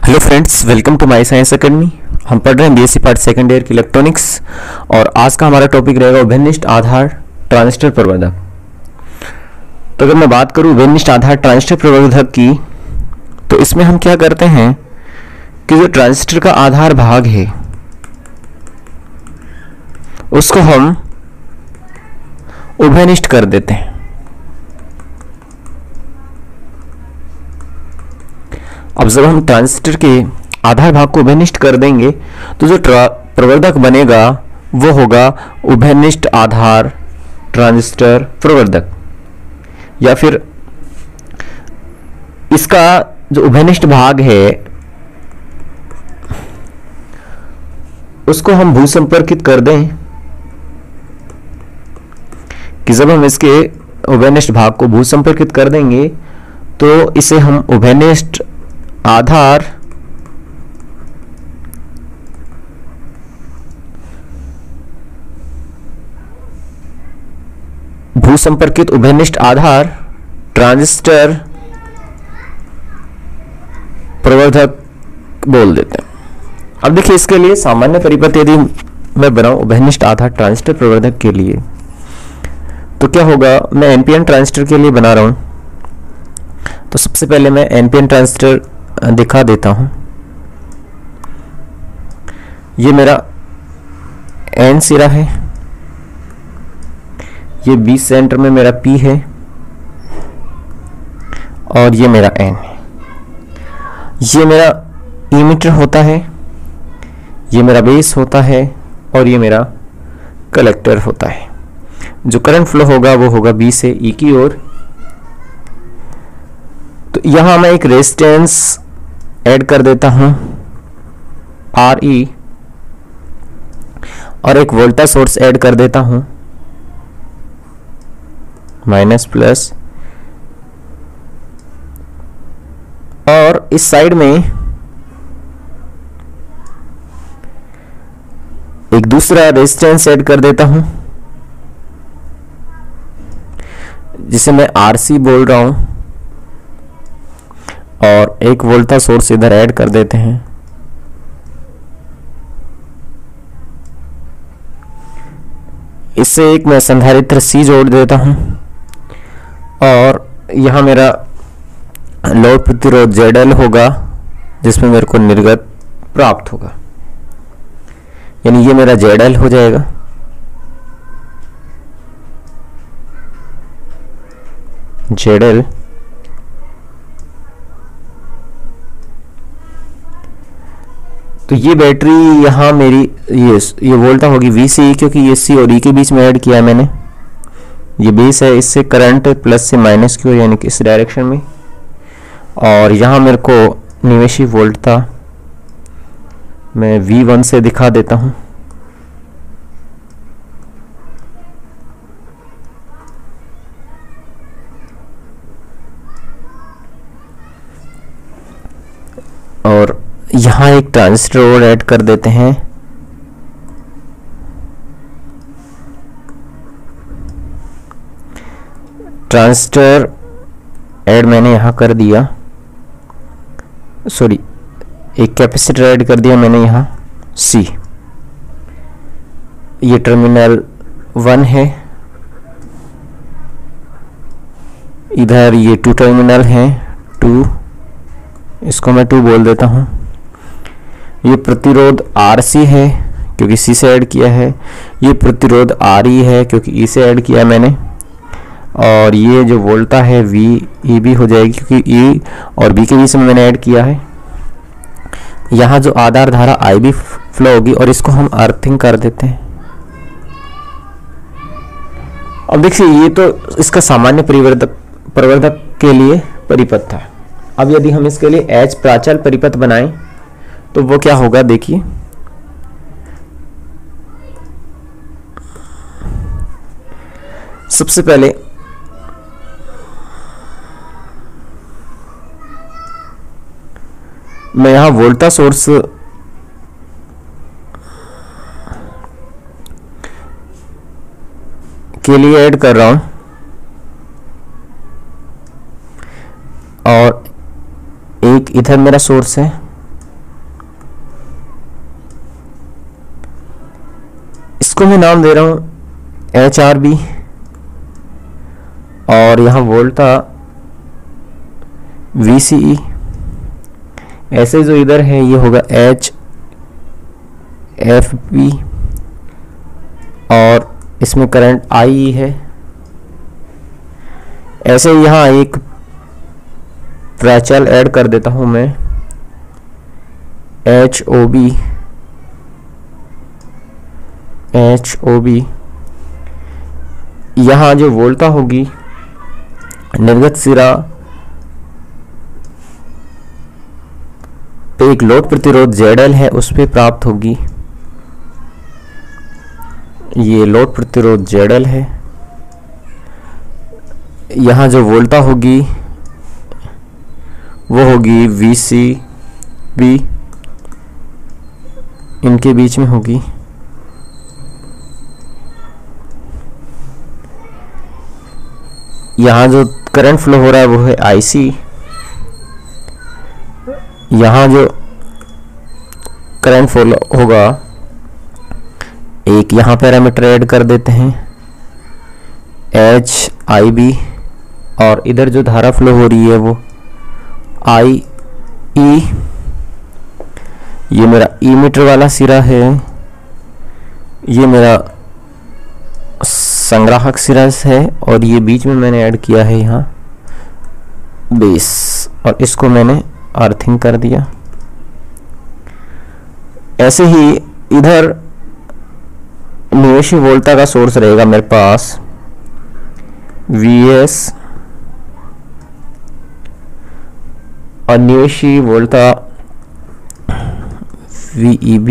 Hello friends, welcome to my science academy. हम पढ़ रहे हैं बीएससी पार्ट सेकंड ईयर की इलेक्ट्रॉनिक्स और आज का हमारा टॉपिक रहेगा उभयनिष्ठ आधार ट्रांजिस्टर प्रवर्धक। तो अगर मैं बात करूं उभयनिष्ठ आधार ट्रांजिस्टर प्रवर्धक की, तो इसमें हम क्या करते हैं कि जो ट्रांजिस्टर का आधार भाग है उसको हम उभयनिष्ठ कर देते हैं। अब जब हम ट्रांजिस्टर के आधार भाग को उभयनिष्ठ कर देंगे तो जो प्रवर्धक बनेगा वो होगा उभयनिष्ठ आधार ट्रांजिस्टर प्रवर्धक, या फिर इसका जो उभयनिष्ठ भाग है उसको हम भू संपर्कित कर दें कि जब हम इसके उभयनिष्ठ भाग को भू संपर्कित कर देंगे तो इसे हम उभयनिष्ठ आधार भू संपर्कित उभयनिष्ठ आधार ट्रांजिस्टर प्रवर्धक बोल देते हैं। अब देखिए, इसके लिए सामान्य परिपथ यदि मैं बनाऊं उभयनिष्ठ आधार ट्रांजिस्टर प्रवर्धक के लिए तो क्या होगा। मैं एनपीएन ट्रांजिस्टर के लिए बना रहा हूं, तो सबसे पहले मैं एनपीएन ट्रांजिस्टर दिखा देता हूं। ये मेरा एन सिरा है, ये 20 सेंटर में मेरा पी है और ये मेरा एन है। ये मेरा इमीटर होता है, ये मेरा बेस होता है और ये मेरा कलेक्टर होता है। जो करंट फ्लो होगा वो होगा बी से ई की ओर। तो यहां मैं एक रेजिस्टेंस ऐड कर देता हूं आर ई और एक वोल्टेज सोर्स ऐड कर देता हूं माइनस प्लस, और इस साइड में एक दूसरा रेजिस्टेंस ऐड कर देता हूं जिसे मैं आरसी बोल रहा हूं, और एक वोल्टेज सोर्स इधर ऐड कर देते हैं। इससे एक मैं संधारित्र सी जोड़ देता हूं और यहां मेरा लोड प्रतिरोध जेडएल होगा जिसमें मेरे को निर्गत प्राप्त होगा, यानी ये मेरा जेडएल हो जाएगा। जेडएल तो ये बैटरी यहाँ मेरी ये वोल्टा होगी VC, क्योंकि ये C और E के बीच में ऐड किया है मैंने। ये बेस है, इससे करंट प्लस से माइनस की ओर यानी कि इस डायरेक्शन में, और यहाँ मेरे को निवेशी वोल्ट था, मैं V1 से दिखा देता हूँ। और यहाँ एक ट्रांजिस्टर और ऐड कर देते हैं। ट्रांजिस्टर ऐड मैंने यहाँ कर दिया, सॉरी एक कैपेसिटर ऐड कर दिया मैंने यहाँ C। ये टर्मिनल 1 है, इधर ये 2 टर्मिनल हैं 2, इसको मैं 2 बोल देता हूँ। ये प्रतिरोध RC है क्योंकि C से ऐड किया है, ये प्रतिरोध RE है क्योंकि E से ऐड किया है मैंने, और ये जो वोल्टा है VEB हो जाएगी क्योंकि E और B के बीच में मैंने ऐड किया है। यहाँ जो आधार धारा IB फ्लो होगी और इसको हम अर्थिंग कर देते हैं। अब देखिए, ये तो इसका सामान्य प्रवर्धक के लिए परिपथ था। अब यदि हम इसके लिए H प्राचल परिपथ बनाएं तो वो क्या होगा, देखिए सबसे पहले मैं यहां वोल्टा सोर्स के लिए ऐड कर रहा हूं और एक इधर मेरा सोर्स है इसको मैं नाम दे रहा हूँ HRB, और यहाँ वोल्टा VCE। ऐसे जो इधर है ये होगा HFB, और इसमें करंट IE है। ऐसे यहाँ एक प्राचल ऐड कर देता हूँ मैं, HOB। यहाँ जो वोल्टा होगी निर्गत सिरा पे एक लोड प्रतिरोध ZL है, उस पे प्राप्त होगी। ये लोड प्रतिरोध ZL है। यहाँ जो वोल्टा होगी वो होगी VCB, इनके बीच में होगी। यहाँ जो करंट फ्लो हो रहा है वो है IC। यहाँ जो करंट फ्लो होगा, एक यहाँ पैरामीटर ऐड कर देते हैं HIB, और इधर जो धारा फ्लो हो रही है वो IE। ये मेरा ई मीटर वाला सिरा है, ये मेरा संग्राहक सिरा है, और ये बीच में मैंने ऐड किया है यहाँ बेस, और इसको मैंने अर्थिंग कर दिया। ऐसे ही इधर निवेशी वोल्टा का सोर्स रहेगा मेरे पास VS, और निवेशी वोल्टा VEB।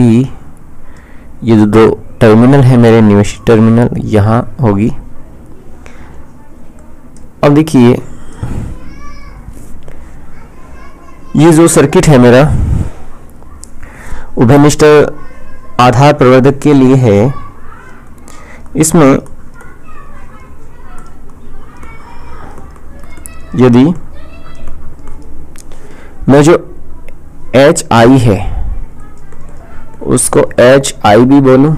ये जो दो टर्मिनल है मेरे निवेशी टर्मिनल, यहाँ होगी। अब देखिए ये जो सर्किट है मेरा उभयनिष्ठ आधार प्रवर्धक के लिए है, इसमें यदि मैं जो HI है उसको HIB बोलूं,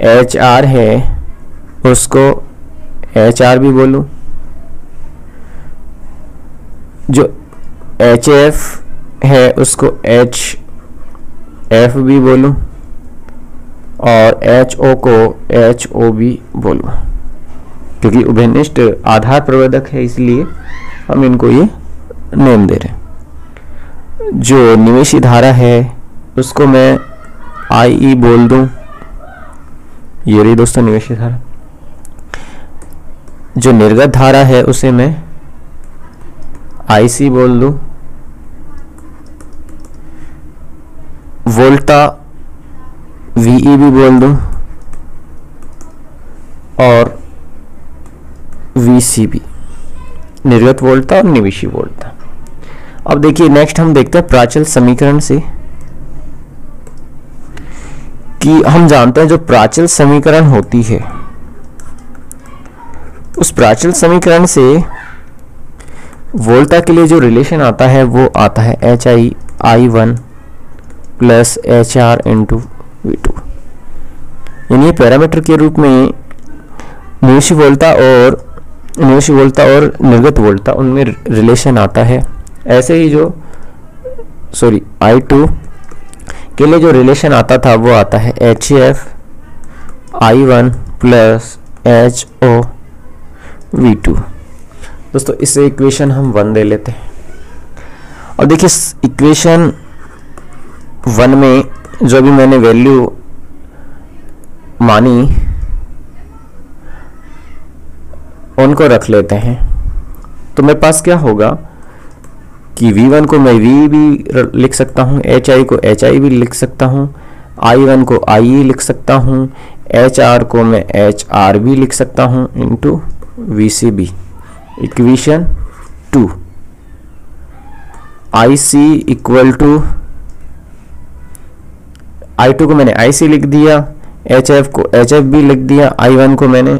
HR है उसको HRB बोलूं, जो HF है उसको HFB बोलूं, और HO को HOB बोलूं। क्योंकि उभयनिष्ठ आधार प्रवर्धक है इसलिए हम इनको ये नेम दे रहे हैं। जो निवेशी धारा है उसको मैं IE बोल दूं, ये रही दोस्तों निवेशी धारा। जो निर्गत धारा है उसे मैं IC बोल दूं। वोल्टा VEB बोल दूं, और VCB निर्गत वोल्टा और निवेशी वोल्टा। अब देखिए नेक्स्ट हम देखते हैं प्राचल समीकरण से, कि हम जानते हैं जो प्राचल समीकरण होती है उस प्राचल समीकरण से वोल्टा के लिए जो रिलेशन आता है वो आता है HI1 plus HR into V2। यानी पैरामीटर के रूप में निवेशी वोल्टा और निर्गत वोल्टा उनमें रिलेशन आता है। ऐसे ही जो I2 के लिए जो रिलेशन आता था वो आता है HF I1 plus HO V2। दोस्तों इस इक्वेशन हम 1 ले लेते हैं, और देखिए इक्वेशन 1 में जो भी मैंने वैल्यू मानी उनको रख लेते हैं। तो मेरे पास क्या होगा कि V1 को मैं V भी लिख सकता हूँ, HI को HI भी लिख सकता हूँ, I1 को IE लिख सकता हूँ, HR को मैं HR भी लिख सकता हूँ into VCB। Equation 2 IC equal to I2 को मैंने IC लिख दिया, HF को HF भी लिख दिया, I1 को मैंने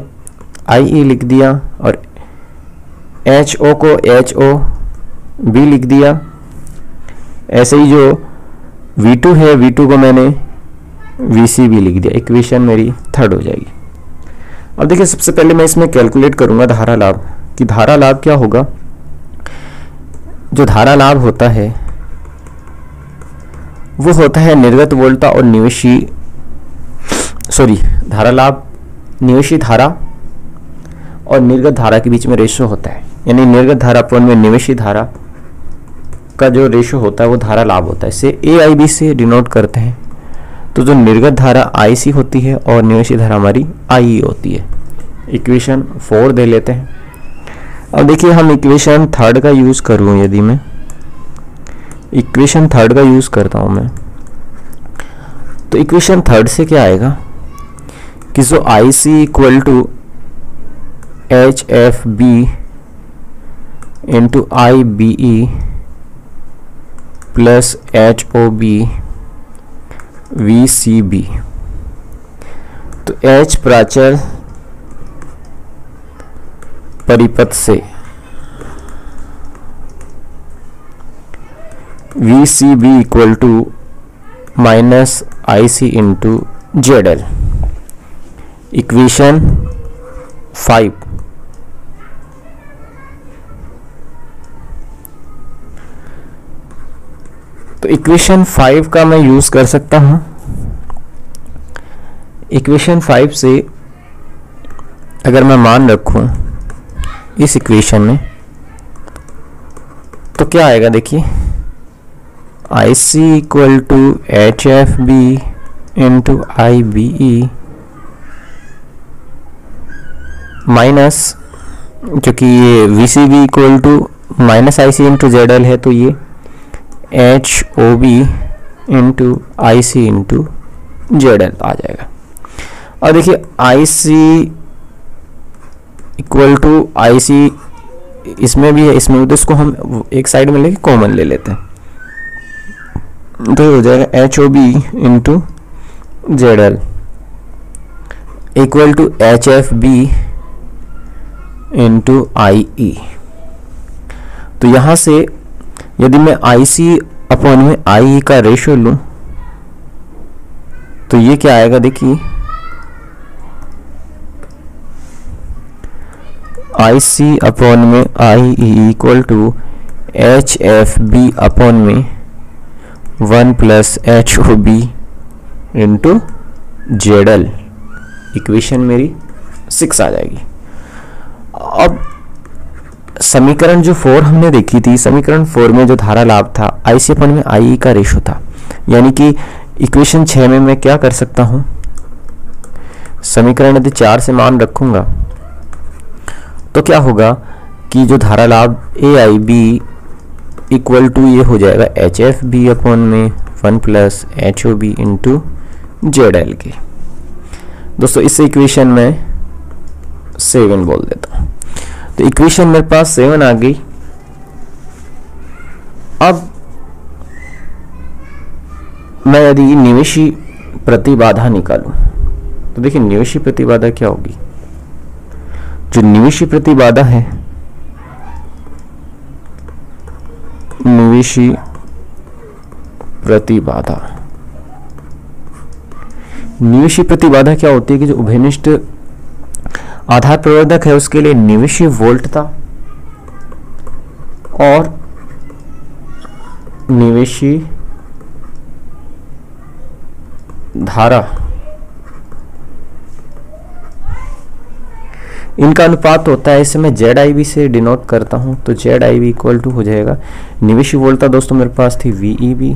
IE लिख दिया, और HO को HO भी लिख दिया। ऐसे ही जो V2 है V2 को मैंने VCB लिख दिया, इक्वेशन मेरी थर्ड हो जाएगी। अब देखिए सबसे पहले मैं इसमें कैलकुलेट करूंगा धारा लाभ, कि धारा लाभ क्या होगा। जो धारा लाभ होता है वो होता है निर्गत वोल्टा और निवेशी, धारा लाभ निवेशी धारा और निर्गत धारा के बीच में रेशो होता है, यानी निर्गत धारा अपॉन में निवेशी धारा का जो रेशो होता है वो धारा लाभ होता है। इसे AIB से डिनोट करते हैं। तो जो निर्गत धारा IC होती है और निवेशी धारा हमारी IE होती है। इक्वेशन 4 दे लेते हैं। अब देखिए हम इक्वेशन थर्ड का यूज करूँ, यदि मैं इक्वेशन थर्ड का यूज करता हूँ मैं, तो इक्वेशन थर्ड से क्या आएगा कि जो IC equal to HFB into IBE plus HOB VCB। तो H प्राचल परिपथ से VCB equal to minus IC into ZL। Equation 5। तो इक्वेशन 5 का मैं यूज कर सकता हूं। इक्वेशन 5 से अगर मैं मान रखूं इस इक्वेशन में, तो क्या आएगा देखिए, IC equal to HFB into IBE minus, क्योंकि ये VCB equal to minus IC into ZL है, तो ये HOB into IC into ZL आ जाएगा। और देखिए IC इक्वल टू IC इसमें भी है, इसमें भी, तो इसको हम एक साइड में लेके कॉमन ले लेते हैं, तो हो जाएगा HOB into ZL equal to HFB into IE। तो यहाँ से यदि मैं IC अपॉन में IE का रेशो लूं, तो ये क्या आएगा देखिए, IC अपॉन में IE equal to HFB upon में 1 plus HOB into ZL। Equation मेरी 6 आ जाएगी। अब समीकरण जो 4 हमने देखी थी, समीकरण 4 में जो धारा लाभ था IC अपन में IE का रेशो था, यानी कि इक्वेशन 6 में मैं क्या कर सकता हूं, समीकरण यदि 4 से मान रखूंगा तो क्या होगा कि जो धारा लाभ AIB इक्वल टू ये हो जाएगा HFB अपॉन में 1 प्लस HOB इंटू ZL के। दोस्तों इस इक्वेशन में 7 बोल देता हूं। तो इक्वेशन मेरे पास 7 आ गई। अब मैं यदि निवेशी प्रतिबाधा निकालूं, तो देखिए निवेशी प्रतिबाधा क्या होगी। जो निवेशी प्रतिबाधा है, निवेशी प्रतिबाधा, निवेशी प्रतिबाधा क्या होती है कि जो उभयनिष्ठ आधार प्रवर्धक है उसके लिए निवेशी वोल्टता और निवेशी धारा, इनका अनुपात होता है। इसे मैं ZIB से डिनोट करता हूं, तो ZIB इक्वल टू हो जाएगा, निवेशी वोल्टता दोस्तों मेरे पास थी VEB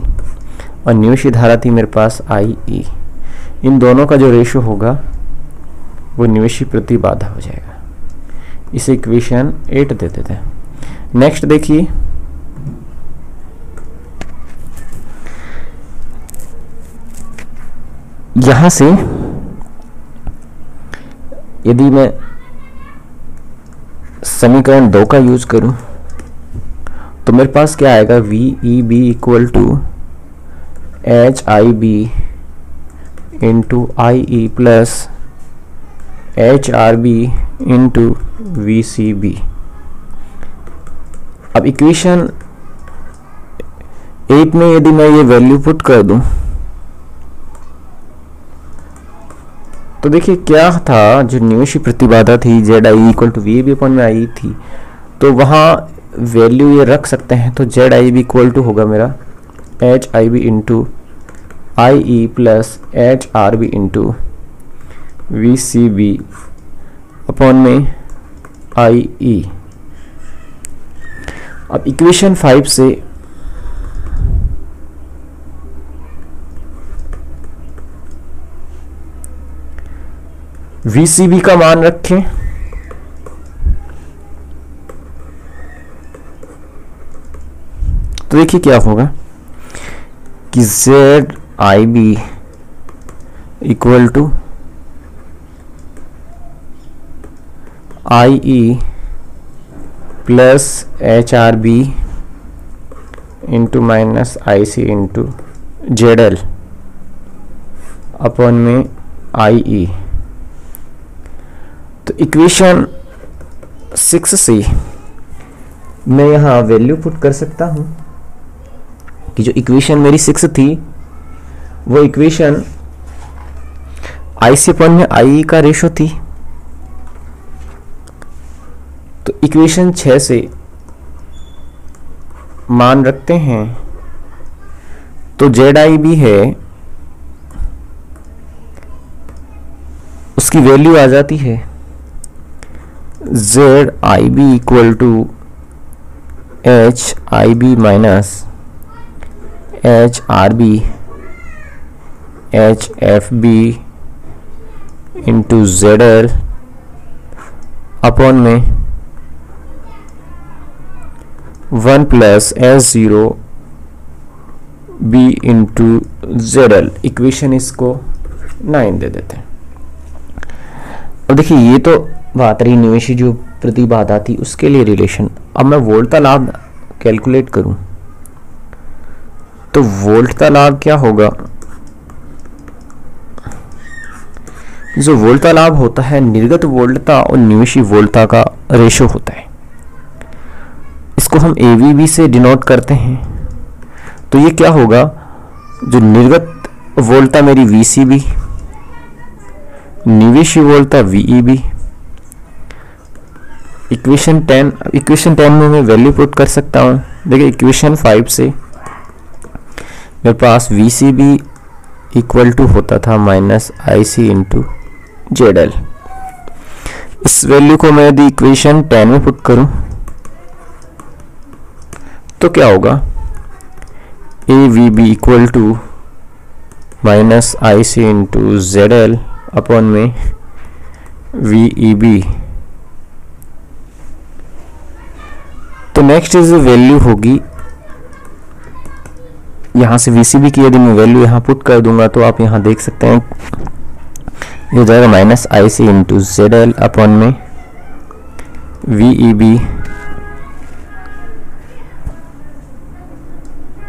और निवेशी धारा थी मेरे पास IE। इन दोनों का जो रेशो होगा वो निवेशी प्रतिबाधा हो जाएगा। इसे इक्वेशन 8 दे देते हैं। नेक्स्ट देखिए, यहां से यदि मैं समीकरण 2 का यूज करूं, तो मेरे पास क्या आएगा, VEB equal to HIB into IE plus HRB into VCB। अब इक्वेशन 8 में यदि मैं ये वैल्यू पुट कर दूं, तो देखिए क्या था, जो निवेशी प्रतिबाधा थी Z I equal to V B upon में आई थी, तो वहाँ वैल्यू ये रख सकते हैं। तो Z I B equal to होगा मेरा H I B into I E plus H R B into V C B upon में आई ई। अब इक्वेशन 5 से VCB का मान रखें, तो देखिए क्या होगा कि Z I B equal to I E plus H R B into minus I C into Z L upon में आई ई। तो इक्वेशन 6 से मैं यहाँ वैल्यू पुट कर सकता हूँ कि जो इक्वेशन मेरी 6 थी वो इक्वेशन आई सी अपॉन में आई का रेशो थी। तो इक्वेशन 6 से मान रखते हैं, तो जेड आई बी है, उसकी वैल्यू आ जाती है Z I B equal to H I B minus H R B H F B into Z L upon में 1 plus S zero B into Z L. Equation इसको 9 दे देते हैं। अब देखिए ये तो बात रही निवेशी जो प्रतिबाधा थी उसके लिए रिलेशन। अब मैं वोल्टता लाभ कैलकुलेट करूं तो वोल्टता लाभ क्या होगा, जो वोल्टता लाभ होता है निर्गत वोल्टता और निवेशी वोल्टता का रेशो होता है। इसको हम AVB से डिनोट करते हैं। तो ये क्या होगा, जो निर्गत वोल्टता मेरी VCB, निवेशी वोल्टता VEB। इक्वेशन 10 में मैं वैल्यू पुट कर सकता हूँ। देखिए इक्वेशन 5 से मेरे पास VCB इक्वल टू होता था माइनस IC इंटू ZL। इस वैल्यू को मैं यदि इक्वेशन 10 में पुट करूं तो क्या होगा, AVB equal to minus IC into ZL upon में VEB। तो नेक्स्ट इज वैल्यू होगी, यहाँ से VCB की यदि मैं वैल्यू यहाँ पुट कर दूंगा तो आप यहाँ देख सकते हैं ये हो जाएगा minus IC into ZL upon में VEB।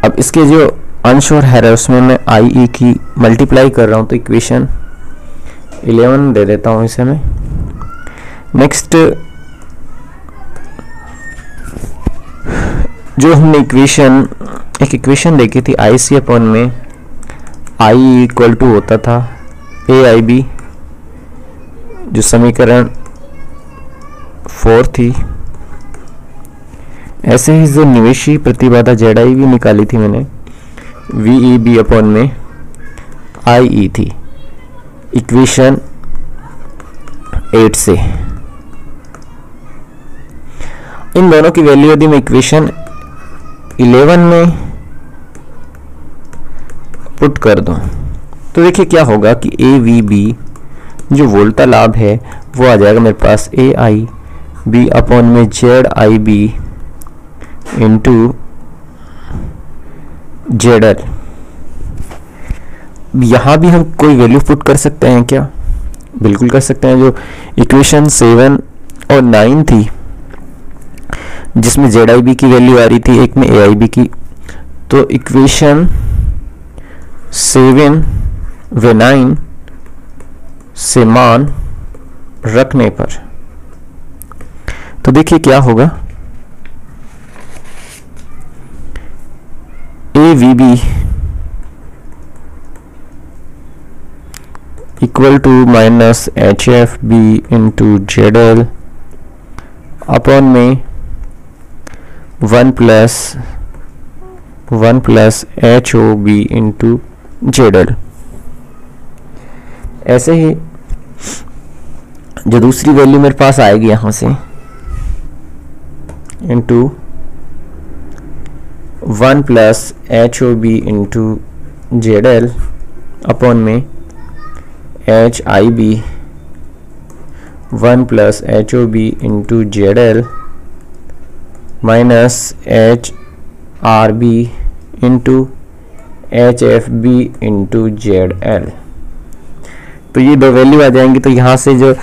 अब इसके जो अंश और हैर है उसमें मैं IE की मल्टीप्लाई कर रहा हूँ, तो इक्वेशन 11 दे देता हूँ इसे मैं। नेक्स्ट जो हमने एक इक्वेशन देखी थी IC अपॉन में IE इक्वल टू होता था AIB, जो समीकरण 4 थी। ऐसे ही जो निवेशी प्रतिबाधा ZIB निकाली थी मैंने, VEB अपॉन में IE थी इक्वेशन 8 से। इन दोनों की वैल्यू यदि मैं इक्वेशन 11 में पुट कर दूं तो देखिए क्या होगा कि AVB जो वोल्टता लाभ है वो आ जाएगा मेरे पास AIB अपॉन में ZIB इंटू ZL। यहाँ भी हम कोई वैल्यू पुट कर सकते हैं क्या, बिल्कुल कर सकते हैं। जो इक्वेशन 7 और 9 थी जिसमें ZIB की वैल्यू आ रही थी, एक में AIB की, तो इक्वेशन 7 व 9 से मान रखने पर तो देखिए क्या होगा, AVB equal to minus H F B into Z L upon में 1 plus H O B into Z L. ऐसे ही जो दूसरी वैल्यू मेरे पास आएगी यहां से into 1 plus H O B into Z L upon में H I B 1 plus H O B into Z L minus H R B into H F B into Z L. तो ये दो value आ जाएंगी। तो यहाँ से जो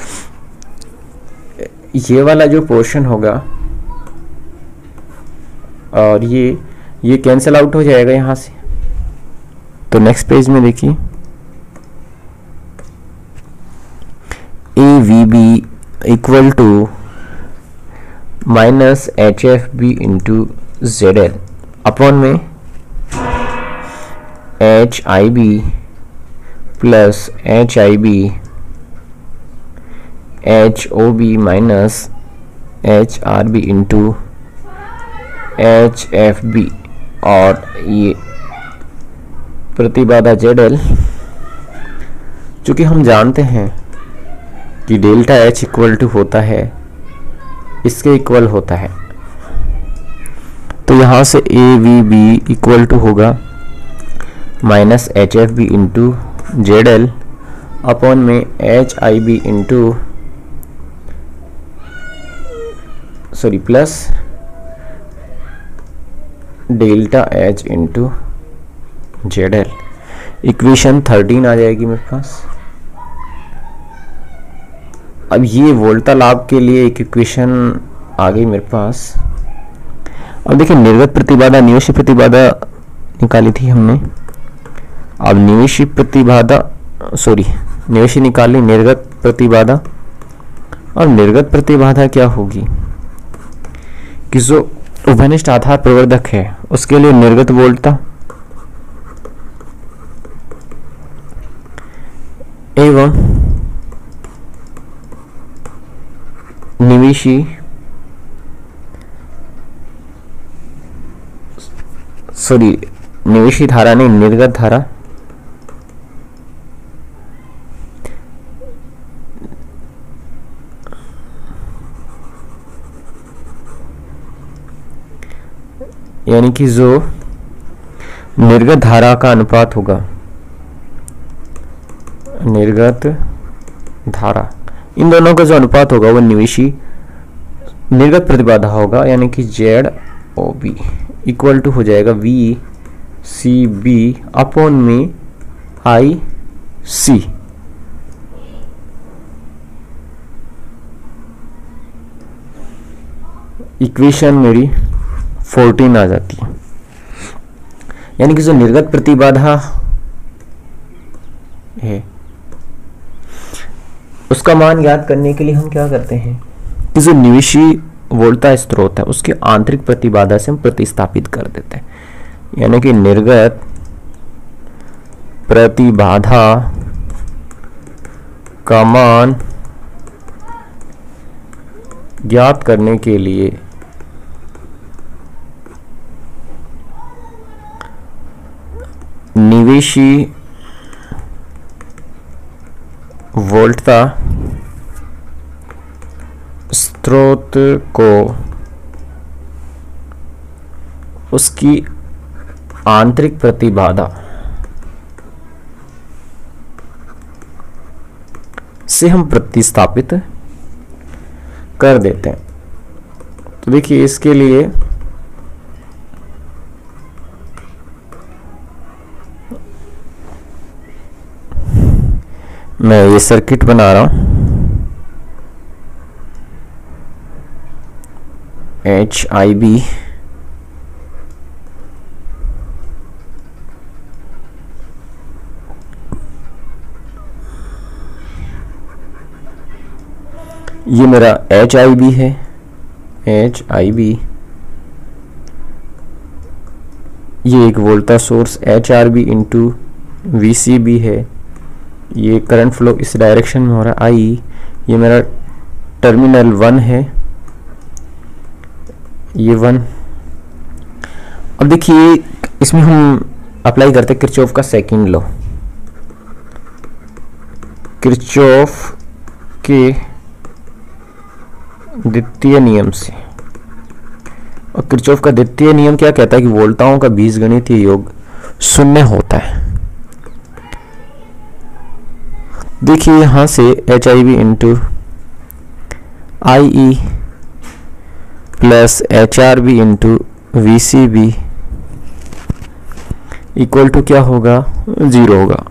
ये वाला जो पोर्शन होगा और ये कैंसिल आउट हो जाएगा यहाँ से। तो नेक्स्ट पेज में देखिए A V B equal to minus H F B into Z L upon में H I B plus H I B H O B minus H R B into H F B और ये प्रतिबाधा Z L, चूँकि हम जानते हैं कि delta H equal to होता है इसके इक्वल होता है। तो यहाँ से A V B equal to होगा minus H F B into Z L upon में H I B into plus delta H into Z L. Equation 13 आ जाएगी मेरे पास। अब ये वोल्टा लाभ के लिए एक इक्वेशन आ गई मेरे पास। अब देखिए निर्गत प्रतिबाधा निवेशी प्रतिबाधा निकाली थी हमने। अब निवेशी निकाली निर्गत प्रतिबाधा। और निर्गत प्रतिबाधा क्या होगी कि जो उभयनिष्ठ आधार प्रवर्धक है उसके लिए निर्गत वोल्टता एवं निवेशी धारा नहीं निर्गत धारा यानी कि जो निर्गत धारा का अनुपात होगा, निर्गत धारा इन दोनों का जो अनुपात होगा वो निवेशी निर्गत प्रतिबाधा होगा, यानी कि Z O B equal to हो जाएगा वी सी बी अपॉन में आई सी। इक्वेशन मेरी 14 आ जाती है। यानी कि जो निर्गत प्रतिबाधा है उसका मान ज्ञात करने के लिए हम क्या करते हैं कि जो निवेशी वोल्टा स्रोत है उसकी आंतरिक प्रतिबाधा से हम प्रतिस्थापित कर देते हैं। यानी कि निर्गत प्रतिबाधा का मान ज्ञात करने के लिए निवेशी वोल्टता स्रोत को उसकी आंतरिक प्रतिबाधा से हम प्रतिस्थापित कर देते हैं। तो देखिए इसके लिए मैं ये सर्किट बना रहा हूं। एच आई बी ये मेरा एच आई बी है, एच आई बी ये एक voltage source H R B into V C B है ये करंट फ्लो इस डायरेक्शन में हो रहा है आई, ये मेरा टर्मिनल 1 है, ये 1। अब देखिए इसमें हम अप्लाई करते हैं किरचॉफ का सेकंड लॉ, किरचॉफ के द्वितीय नियम से। और किरचॉफ का द्वितीय नियम क्या कहता है कि वोल्टाओं का बीजगणितीय योग शून्य होता है। देखिए यहां से H I B into I E plus H R B into V C B equal to क्या होगा, 0 होगा।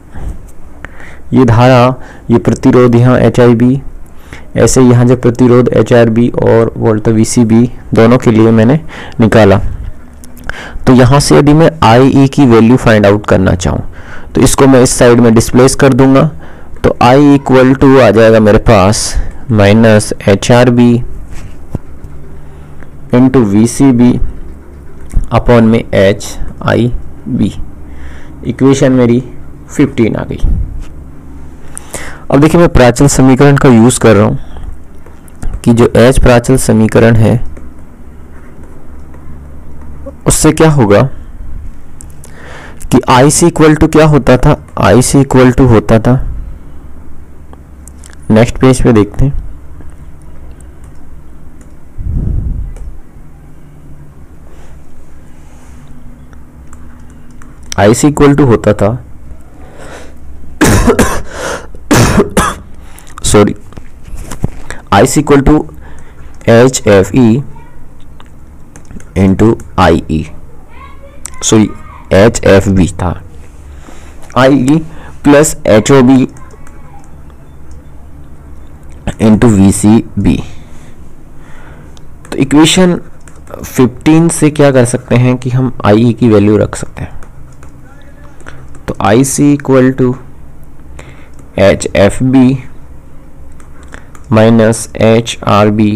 ये धारा, ये प्रतिरोध यहाँ एच आई बी, ऐसे यहाँ जब प्रतिरोध एच आर बी और वोल्ट वी सी बी दोनों के लिए मैंने निकाला, तो यहाँ से यदि मैं आई ई की वैल्यू फाइंड आउट करना चाहूँ तो इसको मैं इस साइड में डिस्प्लेस कर दूंगा। तो आई इक्वल टू आ जाएगा मेरे पास minus H R B into V C B upon में एच आई बी। इक्वेशन मेरी 15 आ गई। अब देखिए मैं प्राचल समीकरण का यूज कर रहा हूं कि जो एच प्राचल समीकरण है उससे क्या होगा कि आई सी इक्वल टू क्या होता था, आई सी इक्वल टू होता था, नेक्स्ट पेज पे देखते हैं, आई सी इक्वल टू होता था sorry, I C equal to H F E into I E, sorry H F B था, I E plus H O B into V C B. तो equation 15 से क्या कर सकते हैं कि हम आई ई की वैल्यू रख सकते हैं। तो I C equal to H F B minus H R B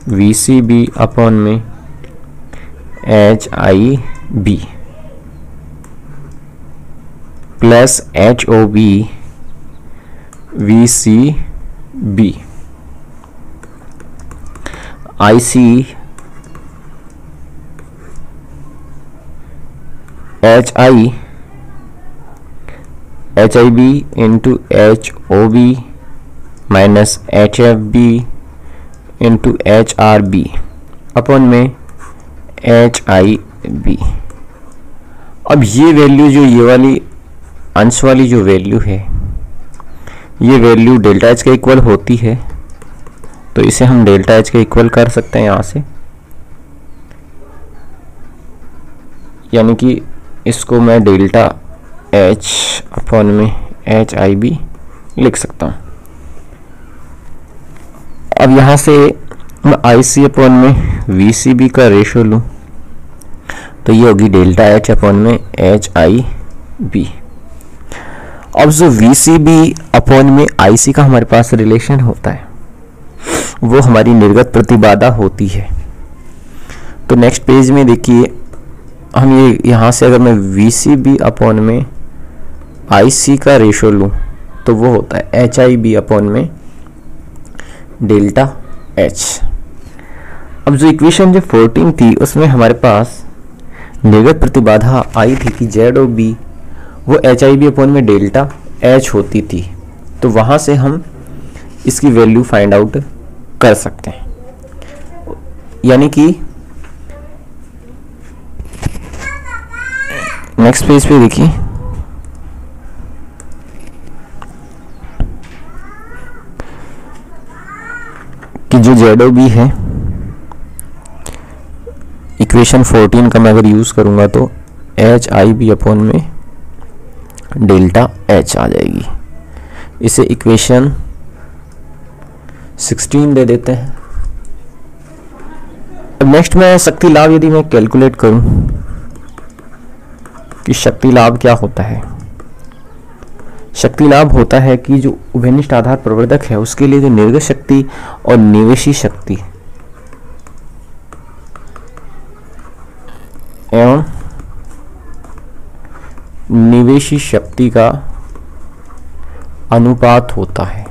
V C B upon में H I B plus H O B V C B. I C H I B into H O B minus H F B into H R B upon में H I B. अब ये value जो ये वाली अंश वाली जो value है, ये वैल्यू डेल्टा एच के इक्वल होती है, तो इसे हम डेल्टा एच के इक्वल कर सकते हैं यहाँ से, यानी कि इसको मैं डेल्टा एच अपॉन में एच आई बी लिख सकता हूँ। अब यहाँ से मैं आई सी अपॉन में वी सी बी का रेशो लूँ तो ये होगी डेल्टा एच अपॉन में एच आई बी। अब जो वी सी बी अपॉन में आई सी का हमारे पास रिलेशन होता है वो हमारी निर्गत प्रतिबाधा होती है। तो नेक्स्ट पेज में देखिए हम ये यहाँ से अगर मैं वी सी बी अपॉन में आई सी का रेशो लूँ तो वो होता है एच आई बी अपॉन में डेल्टा एच। अब जो इक्वेशन जो 14 थी उसमें हमारे पास निर्गत प्रतिबाधा आई थी कि जेड ओ बी वो एच आई बी अपॉन में डेल्टा एच होती थी, तो वहाँ से हम इसकी वैल्यू फाइंड आउट कर सकते हैं। यानी कि नेक्स्ट पेज पे देखिए कि जो जेड ओ बी है इक्वेशन 14 का मैं अगर यूज करूंगा तो एच आई बी अपॉन में डेल्टा एच आ जाएगी। इसे इक्वेशन 16 दे देते हैं। अब नेक्स्ट में शक्ति लाभ यदि मैं कैलकुलेट करूं कि शक्ति लाभ क्या होता है। शक्ति लाभ होता है कि जो उभयनिष्ठ आधार प्रवर्धक है उसके लिए जो निर्गत शक्ति और निवेशी शक्ति एवं निवेशी शक्ति का अनुपात होता है,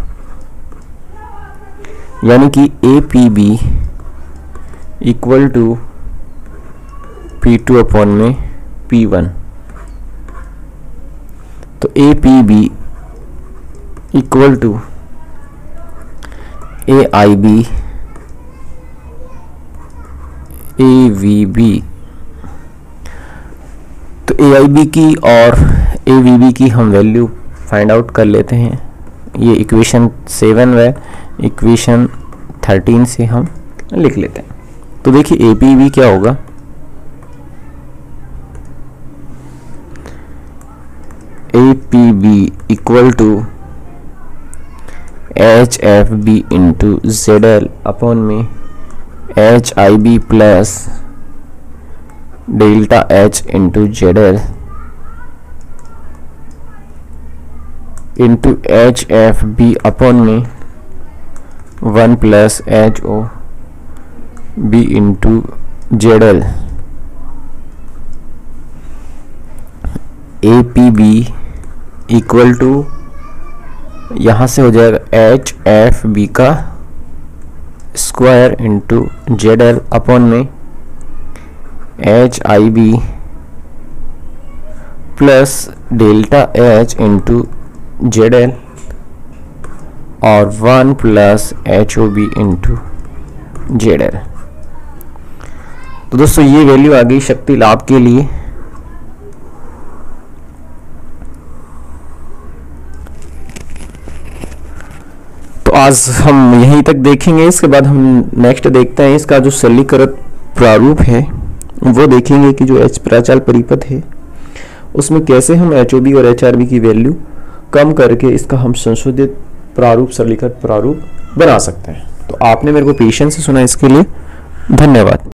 यानी कि APB equal to P2 upon में P1। तो APB equal to AIB AVB। तो AIB की और AVB की हम वैल्यू फाइंड आउट कर लेते हैं। ये इक्वेशन 7 व इक्वेशन 13 से हम लिख लेते हैं। तो देखिए APB क्या होगा, APB equal to HFB into ZL upon में HIB plus delta H into ZL into HFB upon में 1 plus HOB into ZL। APB equal to यहाँ से हो जाएगा HFB का स्क्वायर इंटू ZL अपॉन में HIB plus delta H into ZL और 1 plus HOB into ZL। तो दोस्तों ये वैल्यू आ गई शक्ति लाभ के लिए। तो आज हम यहीं तक देखेंगे, इसके बाद हम नेक्स्ट देखते हैं इसका जो सरलीकृत प्रारूप है वो देखेंगे कि जो H प्राचाल परिपथ है उसमें कैसे हम HOB और HRB की वैल्यू कम करके इसका हम संशोधित प्रारूप सरलीकृत प्रारूप बना सकते हैं। तो आपने मेरे को पेशेंस से सुना, इसके लिए धन्यवाद।